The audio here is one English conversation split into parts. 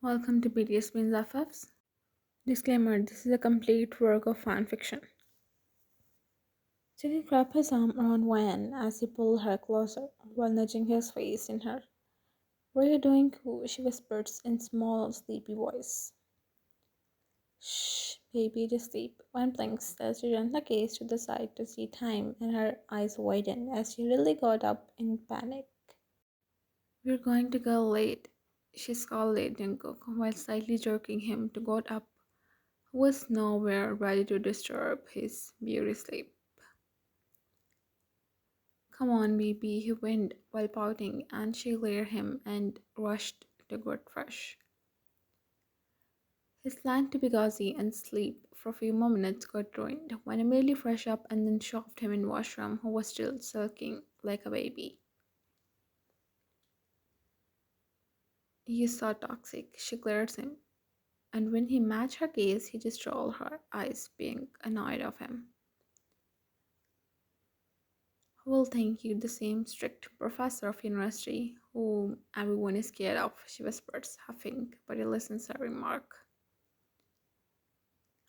Welcome to BTS Means FFs. Disclaimer: this is a complete work of fan fiction. Jin wrapped his arm around Wan as he pulled her closer, while nudging his face in her. "What are you doing, Koo?" she whispered in small, sleepy voice. "Shh, baby, just sleep." Wan blinked as she turned the gaze to the side to see time, and her eyes widened as she really got up in panic. "We're going to go late," she scolded Jungkook while slightly jerking him to get up, who was nowhere ready to disturb his beauty sleep. "Come on, baby," he whined while pouting, and she glared him and rushed to get fresh. His plan to be gauzy and sleep for a few more minutes got ruined when Emily freshed up and then shoved him in washroom, who was still sulking like a baby. "He's so toxic," she glared at him, and when he matched her gaze, he just rolled her eyes, being annoyed of him. "Who will think you the same strict professor of university whom everyone is scared of?" she whispers, huffing, but he listens to her remark.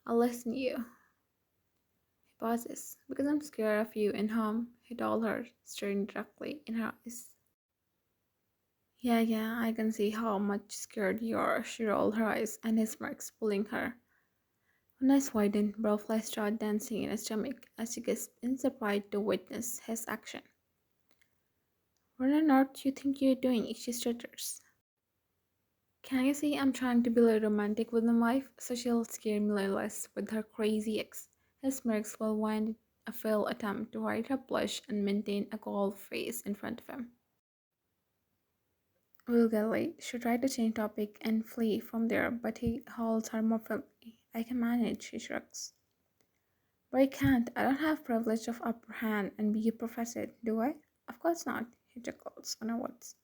"I'll listen you." He pauses. "Because I'm scared of you and home," he told her, staring directly in her eyes. Yeah, I can see how much scared you are." She rolled her eyes, and his smirks pulling her. Her eyes widened, butterflies started dancing in her stomach as she gasped in surprise to witness his action. "What on earth do you think you're doing?" she stutters. "Can you see I'm trying to be a little romantic with my wife, so she'll scare me a little less with her crazy ex?" His smirks while wind a failed attempt to hide her blush and maintain a cold face in front of him. "We'll get late." She tried to change topic and flee from there, but he holds her more firmly. "I can manage," she shrugs. "But I can't. I don't have privilege of upper hand and be a professor, do I?" "Of course not," he chuckles on her words.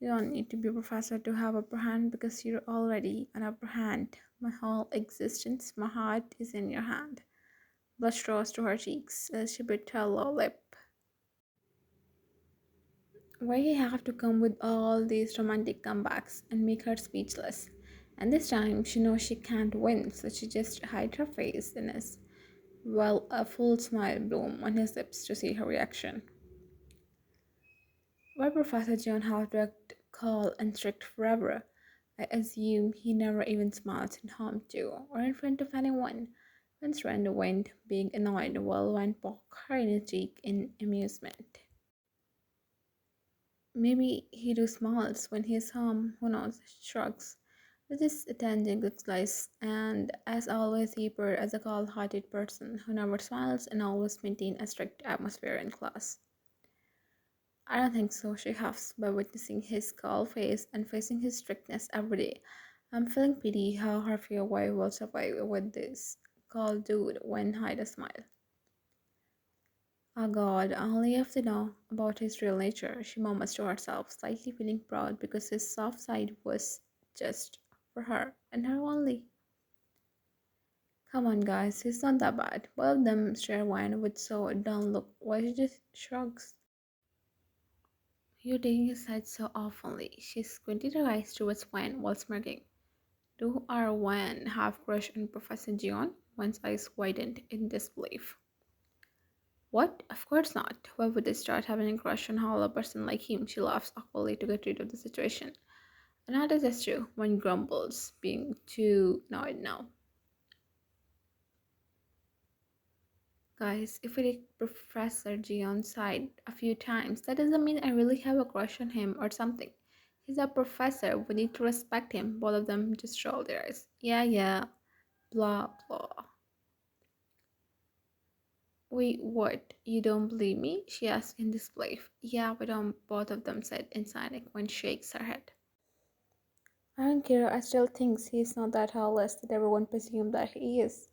"You don't need to be a professor to have upper hand because you're already an upper hand. My whole existence, my heart is in your hand." Blush rose to her cheeks as she bit her low lip. Why he have to come with all these romantic comebacks and make her speechless? And this time she knows she can't win, so she just hides her face in his, while a full smile bloomed on his lips to see her reaction. Why Professor John have to act cold and strict forever? I assume he never even smiles at home too, or in front of anyone. Once Rand went, being annoyed while Van poked her in the cheek in amusement. Maybe he do smiles when he's home, who knows, shrugs. This is attending the class, and as always he appeared as a cold-hearted person who never smiles and always maintain a strict atmosphere in class. "I don't think so," she huffs, by witnessing his cold face and facing his strictness every day. I'm feeling pity how her fear wife will survive with this cold dude when hide a smile. "Oh God, I only have to know about his real nature," she murmurs to herself, slightly feeling proud because his soft side was just for her and her only. "Come on, guys, he's not that bad." Both of them share wine with so don't look while she just shrugs. "You're taking his side so awfully." She squinted her eyes towards Wayne while smirking. "Do our Wayne have crush on Professor Gion?" One's eyes widened in disbelief. "What? Of course not. Why would they start having a crush on a hollow person like him?" She laughs awkwardly to get rid of the situation. "And that is just true," one grumbles, being too annoyed now. "Guys, if we take Professor G on side a few times, that doesn't mean I really have a crush on him or something. He's a professor. We need to respect him." Both of them just rolled their eyes. Yeah, blah, blah. "Wait, what? You don't believe me?" she asked in disbelief. "Yeah, we don't," both of them said in silence when she shakes her head. "I don't care. I still think he's not that heartless that everyone presumes that he is."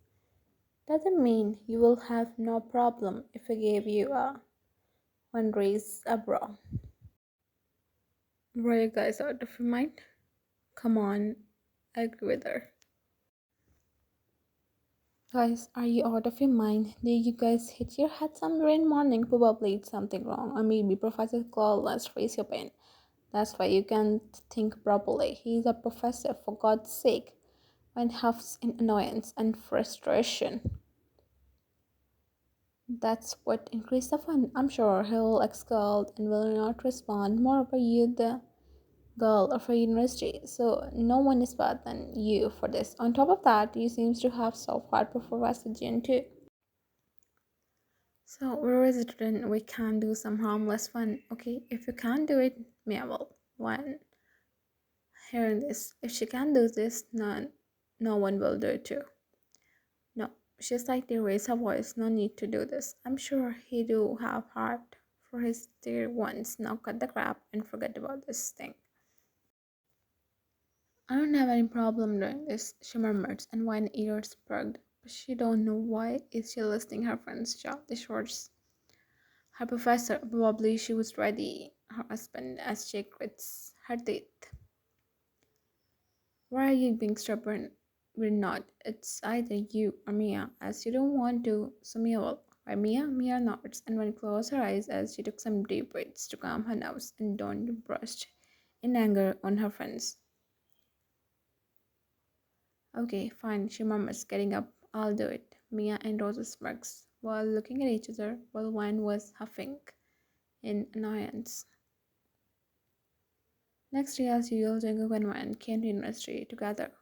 "Doesn't mean you will have no problem if I gave you a one raise a bra." "Were you guys out of your mind?" "Come on, I agree with her." "Guys, are you out of your mind? Did you guys hit your head somewhere in morning? Probably it's something wrong. Or maybe Professor Claw last raise your pain. That's why you can't think properly. He's a professor, for God's sake. When huffs in annoyance and frustration. That's what increased the fun. I'm sure he'll exult and will not respond. Moreover, you the girl of a university, so no one is better than you for this. On top of that, you seems to have soft heart for Professor Jin too. So we're a student, we can do some harmless fun. Okay, if you can't do it, me I will. When hearing this, if she can't do this, no one will do it too. No, she slightly raised her voice. No need to do this. I'm sure he do have heart for his dear ones. Now cut the crap and forget about this thing. I don't have any problem doing this, she murmured, and one ear perked. But she don't know why is she listening her friends shout the shorts. Her professor, probably she was ready. Her husband as she grits her teeth. Why are you being stubborn? We're not. It's either you or Mia, as you don't want to, so Mia will. Why Mia? Mia nods and then closed her eyes as she took some deep breaths to calm her nerves and don't brushed in anger on her friends. Okay, fine, she murmurs, getting up. I'll do it. Mia and Rosa smirks while looking at each other while one was huffing in annoyance. Next day, as usual, Jungkook and Wan came to university together.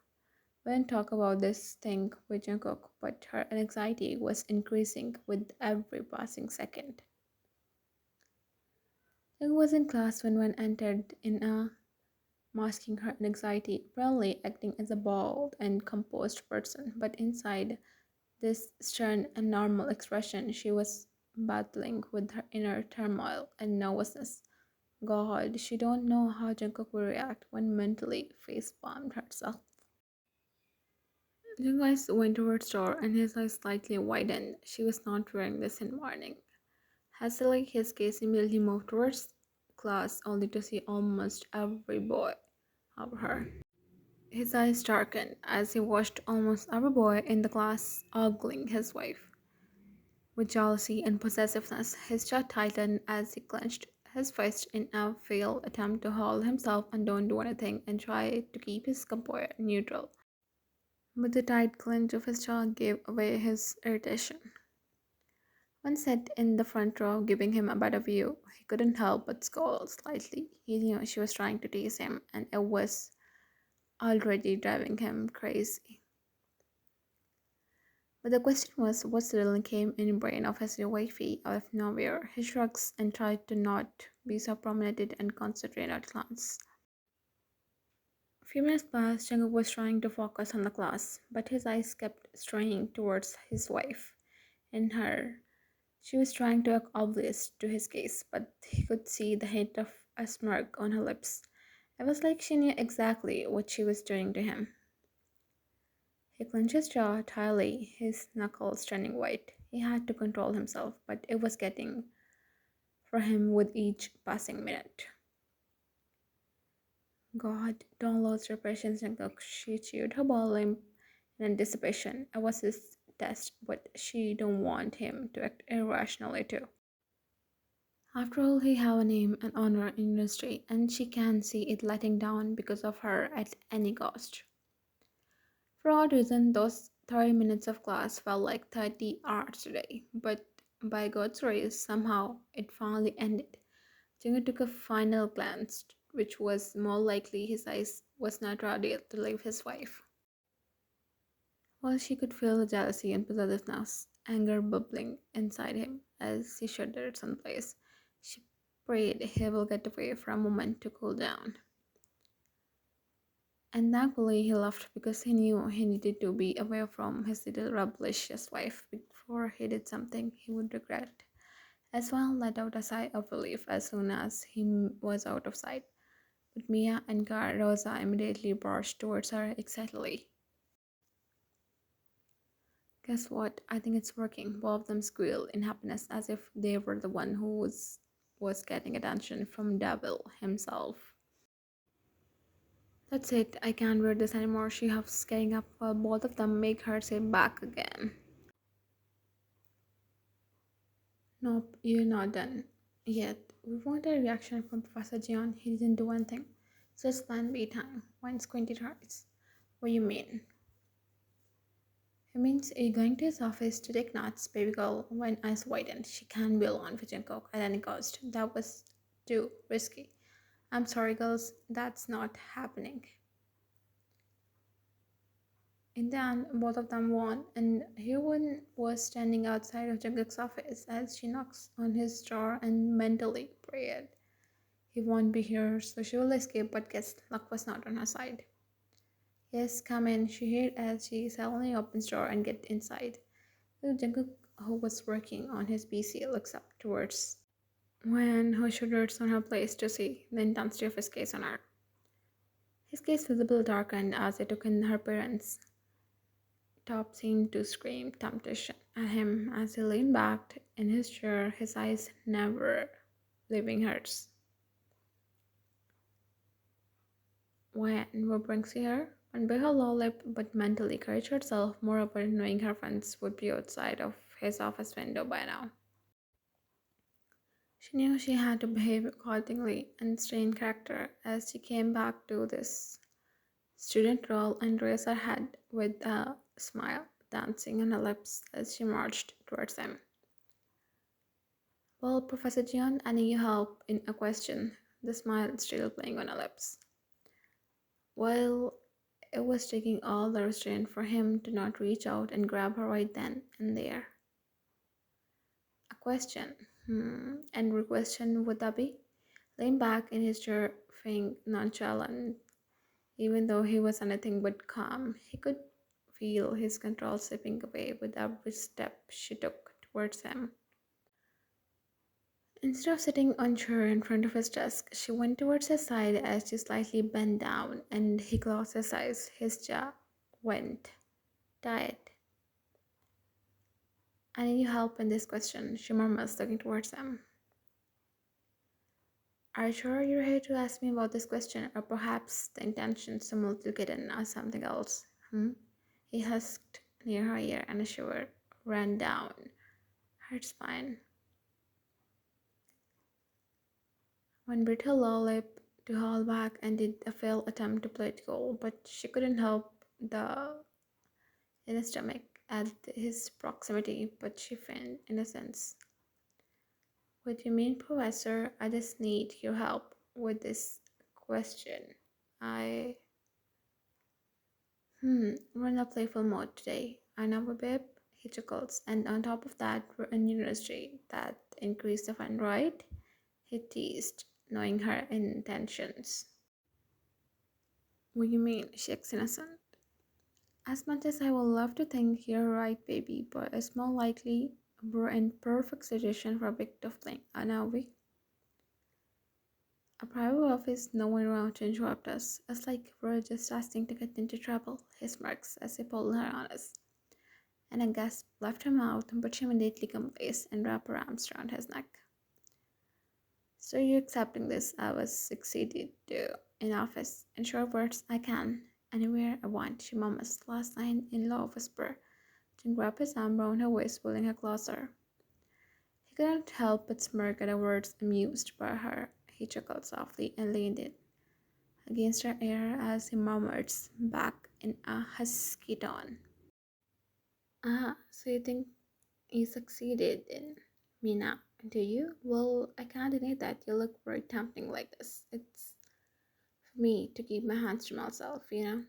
We didn't talk about this thing with Jungkook, but her anxiety was increasing with every passing second. Jungkook was in class when Wan entered in masking her anxiety, probably acting as a bold and composed person, but inside this stern and normal expression, she was battling with her inner turmoil and nervousness. God, she don't know how Jungkook would react when mentally face-palmed herself. Jungkook went to her store and his eyes slightly widened. She was not wearing this in morning. Hastily, his gaze immediately moved towards class, only to see almost every boy of her. His eyes darkened as he watched almost every boy in the class ogling his wife. With jealousy and possessiveness, his jaw tightened as he clenched his fist in a failed attempt to hold himself and don't do anything and try to keep his composure neutral. But the tight clench of his jaw gave away his irritation. One sat in the front row, giving him a better view. He couldn't help but scowl slightly. He knew she was trying to tease him, and it was already driving him crazy. But the question was, what suddenly came in the brain of his wifey out of nowhere? He shrugs and tried to not be so promenaded and concentrate at glance. A few minutes passed, Jungkook was trying to focus on the class, but his eyes kept straying towards his wife and her. She was trying to look obvious to his gaze, but he could see the hint of a smirk on her lips. It was like she knew exactly what she was doing to him. He clenched his jaw tightly, his knuckles turning white. He had to control himself, but it was getting for him with each passing minute. God, don't lose your patience, Jungkook. She chewed her ball limp in anticipation. It was his test, but she don't want him to act irrationally too. After all, he have a name and honor in industry, and she can't see it letting down because of her at any cost. For odd reason, those 30 minutes of class felt like 30 hours today, but by God's grace, somehow it finally ended. Jungkook took a final glance, which was more likely his eyes was not ready to leave his wife. While she could feel the jealousy and possessiveness, anger bubbling inside him as he shuddered someplace, she prayed he will get away for a moment to cool down. And thankfully he left because he knew he needed to be away from his little rebellious wife before he did something he would regret. Eswan let out a sigh of relief as soon as he was out of sight, but Mia and Rosa immediately brushed towards her excitedly. Guess what? I think it's working. Both of them squealed in happiness as if they were the one who was getting attention from Devil himself. That's it. I can't read this anymore. She huffs, getting up while both of them make her say back again. Nope, you're not done. Yet, we want a reaction from Professor John. He didn't do anything. So it's plan B time. One squinted eyes. What do you mean? He means you're going to his office to take notes, baby girl. When eyes widened, she can't be alone with Jungkook at any cost. That was too risky. I'm sorry, girls, that's not happening. In the end, both of them won, and Hyewon was standing outside of Jungkook's office as she knocks on his door and mentally prayed. He won't be here, so she will escape, but guess luck was not on her side. Yes, come in, she heard as she silently opens door and get inside. Little Jungkook, who was working on his PC, looks up towards when her shoulders on her place to see the intensity of his gaze on her. His gaze visibly darkened as it took in her parents. Top seemed to scream temptation at him as he leaned back in his chair, his eyes never leaving hers. When what brings you here? When bit her low lip, but mentally encouraged herself, moreover knowing her friends would be outside of his office window by now. She knew she had to behave accordingly and stay in character as she came back to this student role and raised her head with a smile dancing on her lips as she marched towards him. Well, Professor Jian, I need your help in a question, the smile still playing on her lips. Well, it was taking all the restraint for him to not reach out and grab her right then and there. A question. And what question would that be? Leaned back in his chair, feeling nonchalant, even though he was anything but calm. He could feel his control slipping away with every step she took towards him. Instead of sitting on chair in front of his desk, she went towards his side as she slightly bent down, and he closed his eyes. His jaw went tight. I need your help in this question, she murmurs, looking towards him. Are you sure you're here to ask me about this question, or perhaps the intention to get in or something else? He husked near her ear, and a shiver ran down her spine. When bit her lower lip to haul back and did a failed attempt to play it cool, but she couldn't help the in her stomach at his proximity, but she feigned innocence. What do you mean, Professor? I just need your help with this question. I we're in a playful mode today. I know a bib, he chuckles, and on top of that, we're in university. That increased the fun, right? He teased, knowing her intentions. What do you mean? She's innocent. As much as I would love to think you're right, baby, but it's more likely we're in perfect situation for a bit of fling, are we? A private office, no one around to interrupt us. It's like we're just asking to get into trouble, he smirks as he pulled her on us. And a gasp left her mouth, but she immediately complies and wrapped her arms around his neck. So you're accepting this? I was succeeded to in office. In short words, I can. Anywhere I want, she murmurs, last line in low whisper. Jin grabbed his arm round her waist, pulling her closer. He couldn't help but smirk at the words, amused by her. He chuckled softly and leaned it against her ear as he murmured back in a husky tone. Ah, so you think you succeeded in me now, do you? Well, I can't deny that you look very tempting like this. It's for me to keep my hands to myself. Wayne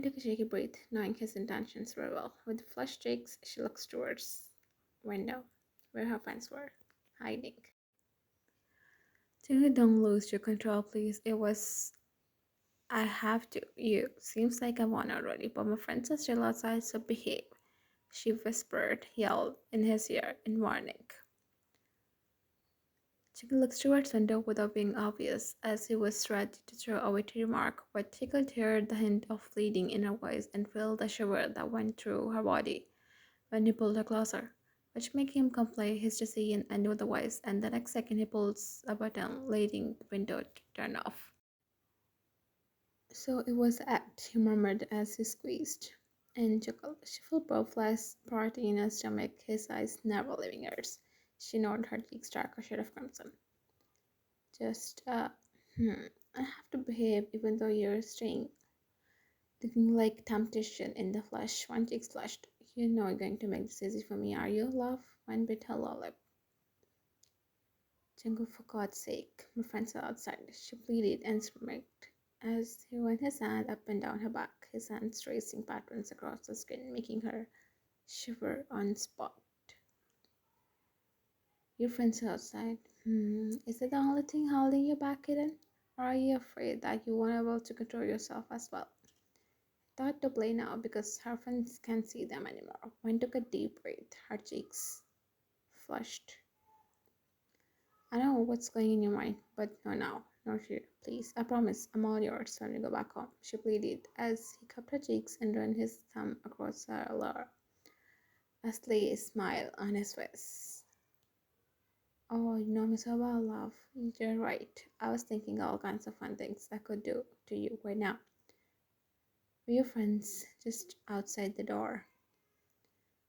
took a shaky breath, knowing his intentions very well. With flushed cheeks, she looks towards window, where her friends were hiding. Don't lose your control, please. It was I have to. You seems like I won already, but my friends are still outside, so behave. She whispered, yelled in his ear in warning. Chicken looked towards window without being obvious, as he was ready to throw a witty remark, but he could hear the hint of pleading in her voice and feel the shiver that went through her body when he pulled her closer, which made him comply his decision and do the voice, and the next second he pulls a button, leading the window to turn off. So it was act, he murmured as he squeezed and chuckled. She felt breathless, party in his stomach, his eyes never leaving hers. She nodded, her cheeks dark a shade of crimson. Just, I have to behave even though you're staying looking like temptation in the flesh. One cheek flushed. You're not going to make this easy for me, are you, love? One bit her lower lip. Jungle, for God's sake, my friends are outside. She pleaded and smirked as he went his hand up and down her back, his hands tracing patterns across the skin, making her shiver on spot. Your friends are outside. Is that the only thing holding you back, Eden? Or are you afraid that you won't be able to control yourself as well? Thought to play now because her friends can't see them anymore. When took a deep breath, her cheeks flushed. I know what's going in your mind, but no now, not here. Please, I promise I'm all yours when we go back home, she pleaded as he cupped her cheeks and ran his thumb across her lower, a sly smile on his face. Oh, you know me so well, love. You're right. I was thinking all kinds of fun things I could do to you right now. We're friends just outside the door.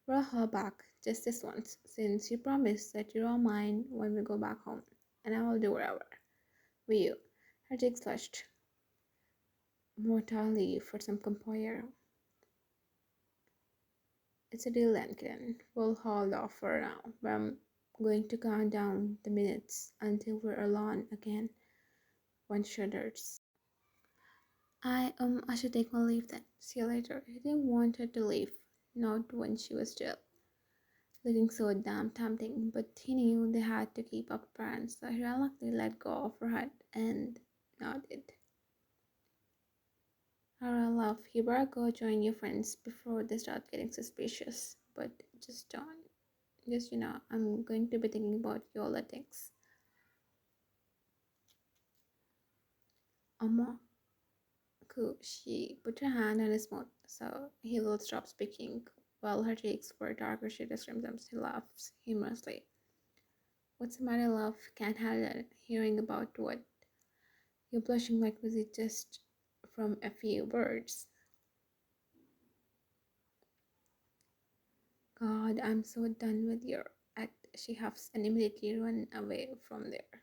Roll her back just this once, since you promised that you're all mine when we go back home, and I will do whatever. Will you? Her cheeks flushed mortally for some composure. It's a deal then, Kiran. We'll hold off for now, but I'm going to count down the minutes until we're alone again. One shudders. I should take my leave then. See you later. He didn't want her to leave, not when she was still looking so damn tempting, but he knew they had to keep up appearance, so he reluctantly let go of her head and nodded. Alright, love, you better go join your friends before they start getting suspicious. But just don't. Just, I'm going to be thinking about your things. Amma, cool. She put her hand on his mouth so he will stop speaking. While her cheeks were darker shade of crimson, he laughs humorously. What's the matter, love? Can't handle hearing about what you're blushing like. Was it just from a few words? God, I'm so done with your act. She huffs and immediately run away from there.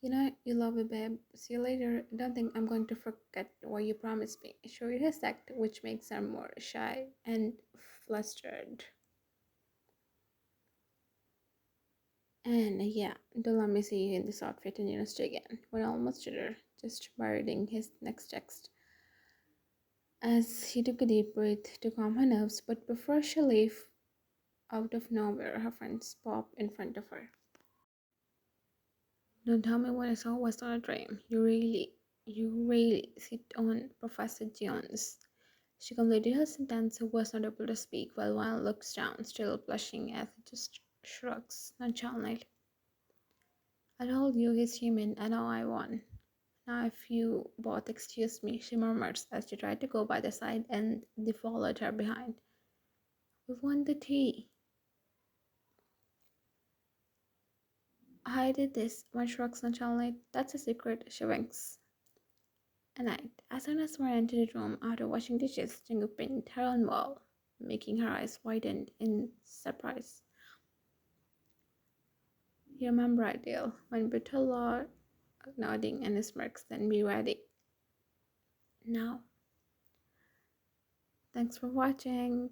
You love me, babe. See you later. Don't think I'm going to forget what you promised me. Show you his act, which makes her more shy and flustered. And yeah, don't let me see you in this outfit in university again. When almost shudder, just by reading his next text. As he took a deep breath to calm her nerves, but before she left, out of nowhere, her friends popped in front of her. Don't tell me what I saw was not a dream. You really sit on Professor Jones. She completed her sentence and was not able to speak while one looks down, still blushing as he just shrugs nonchalantly. I told you he's human, and now I won. Now if you both excuse me, she murmurs as she tried to go by the side and they followed her behind. We won the tea. I did this, one shrugs nonchalantly. That's a secret, she winks. At night, as soon as Maria entered the room after washing dishes, Jingle pinned her on wall, making her eyes widen in surprise. You remember, ideal, when Butterlaw nodding and smirks, then be ready. Now, thanks for watching.